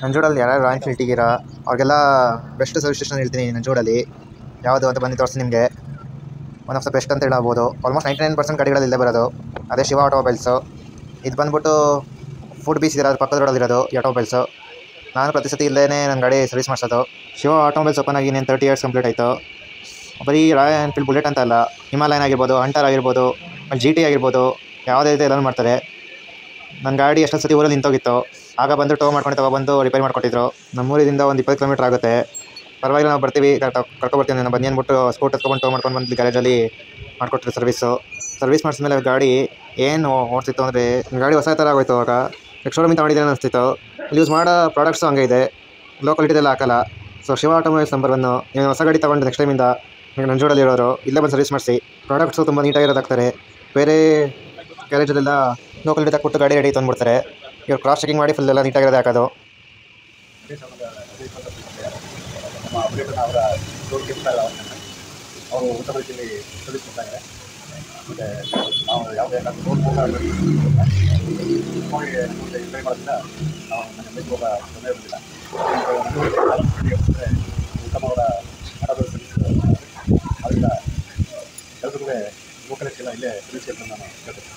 ನಂಜೋಡಲ್ಲಿ ಯಾರ್ಯಾರು royal Enfield ಇಟ್ಟಿದ್ದೀರಾ ಅವ್ರಿಗೆಲ್ಲ best service station ಹೇಳ್ತೀನಿ ನಂಜೋಡಲ್ಲಿ. ಯಾವುದು ಅಂತ ಬಂದು ತೋರಿಸಿ ನಿಮಗೆ. ಒನ್ ಆಫ್ ದ ಬೆಸ್ಟ್ ಅಂತ ಹೇಳ್ಬೋದು. ಆಲ್ಮೋಸ್ಟ್ 99% ಗಾಡಿಗಳಲ್ಲಿ ಇಲ್ಲೇ ಬರೋದು. ಅದೇ ಶಿವ ಆಟೋಮೊಬೈಲ್ಸು. ಇದು ಬಂದ್ಬಿಟ್ಟು ಫುಡ್ ಬೀಚ್ ಇರೋದು ಪಕ್ಕದ ರೋಡಲ್ಲಿರೋದು ಈ ಆಟೋಮೊಬೈಲ್ಸು. ನಾನು ಪ್ರತಿ ಸತಿ ಇಲ್ಲೇ ನನ್ನ ಗಾಡಿ ಸರ್ವಿಸ್ ಮಾಡಿಸೋದು. ಶಿವ ಆಟೋಮೊಬೈಲ್ಸ್ ಓಪನ್ ಆಗಿ ಇನ್ನೇನು 30 ಇಯರ್ಸ್ ಕಂಪ್ಲೀಟ್ ಆಯಿತು. ಬರೀ ರಾಯಲ್ ಎನ್ಫೀಲ್ಡ್ ಬುಲೆಟ್ ಅಂತ ಅಲ್ಲ, ಹಿಮಾಲಯನ್ ಆಗಿರ್ಬೋದು, ಹಂಟರ್ ಆಗಿರ್ಬೋದು, GT ಆಗಿರ್ಬೋದು, ಯಾವುದೇ ಇದೆ ಎಲ್ಲನೂ ಮಾಡ್ತಾರೆ. ನನ್ನ ಗಾಡಿ ಎಷ್ಟೊಂದು ಸತಿ ಊರಲ್ಲಿ ನಿಂತೋಗಿತ್ತು. ಆಗ ಬಂದು ಟೋ ಮಾಡ್ಕೊಂಡು ತಗೊಬಂದು ರಿಪೇರಿ ಮಾಡಿಕೊಟ್ಟಿದ್ರು. ನಮ್ಮೂರಿಂದ ಒಂದು 20 ಕಿಲೋಮೀಟರ್ ಆಗುತ್ತೆ. ಪರವಾಗಿಲ್ಲ, ನಾವು ಬರ್ತೀವಿ, ಕರ್ಕೊಬರ್ತೀನಿ ನಾನು ಬನ್ನಿ ಅಂದ್ಬಿಟ್ಟು ಸ್ಕೂಟರ್ ತೊಗೊಂಡು ಟೋ ಮಾಡ್ಕೊಂಡು ಬಂದು ಗ್ಯಾರೇಜಲ್ಲಿ ಮಾಡಿಕೊಟ್ರು ಸರ್ವಿಸ್ ಮಾಡಿಸಿದ್ಮೇಲೆ ಗಾಡಿ ಏನು ಓಡ್ತಿತ್ತು ಅಂದರೆ ಗಾಡಿ ಹೊಸ ಥರ ಆಗೋಯ್ತು. ಆವಾಗ ಶೋರೂಮಿಂದ ಮಾಡಿದ್ದೇನೆ ಅನಿಸ್ತಿತ್ತು. ಇಲ್ಲಿ ಯೂಸ್ ಮಾಡೋ ಪ್ರಾಡಕ್ಟ್ಸು ಹಂಗೆ ಇದೆ, ಲೋ ಕ್ವಾಲಿಟಿದೆಲ್ಲ ಹಾಕಲ್ಲ. So Shiva automobiles number 1. ನೀವು ಹೊಸ ಗಾಡಿ ತೊಗೊಂಡು ನೆಕ್ಸ್ಟ್ ಟೈಮಿಂದ ನೀವು ನಂಜೋಡಲ್ಲಿ ಇರೋರು ಇಲ್ಲೇ ಬಂದು ಸರ್ವಿಸ್ ಮಾಡಿಸಿ. ಪ್ರಾಡಕ್ಟ್ಸು ತುಂಬ ನೀಟಾಗಿರೋದು ಹಾಕ್ತಾರೆ. ಬೇರೆ ಗ್ಯಾರೇಜಲ್ಲೆಲ್ಲ ಲೋ ಕ್ವಾಲಿಟಿ ಹಾಕ್ಬಿಟ್ಟು ಗಾಡಿ ರೆಡಿ ತಂದುಬಿಡ್ತಾರೆ. ಇವ್ರು ಕ್ರಾಸ್ ಚೆಕಿಂಗ್ ಮಾಡಿ ಫುಲ್ ಎಲ್ಲ ನೀಟಾಗಿರೋದು ಹಾಕೋದು. ನಮ್ಮ ಅಪ್ಡೇಟನ್ನು ಅವರ ಅವರು ಉತ್ತರ ಪ್ರದೇಶದಲ್ಲಿ ಸರ್ವಿಸ್ ಮಾಡ್ತಾಯಿದ್ದಾರೆ. ಮತ್ತು ನಾವು ಯಾವುದೇ ನಮಗೆ ಇಂಟ್ರೈ ಮಾಡೋದ್ರಿಂದ ನಾವು ನನ್ನ ಮೇಲೆ ಹೋಗ ತೊಂದರೆ ಇರೋದಿಲ್ಲ. ಉತ್ತಮವಾದ ಆಟೋದ ಸರ್ವಿಸ್ ಅದರಿಂದ ಎಲ್ಲರಿಗೂ ಲೋಕಲ್ ಎಲ್ಲ ಇಲ್ಲೇ ಸರ್ವಿಸ್ ನಾನು ಹೇಳ್ತೀನಿ.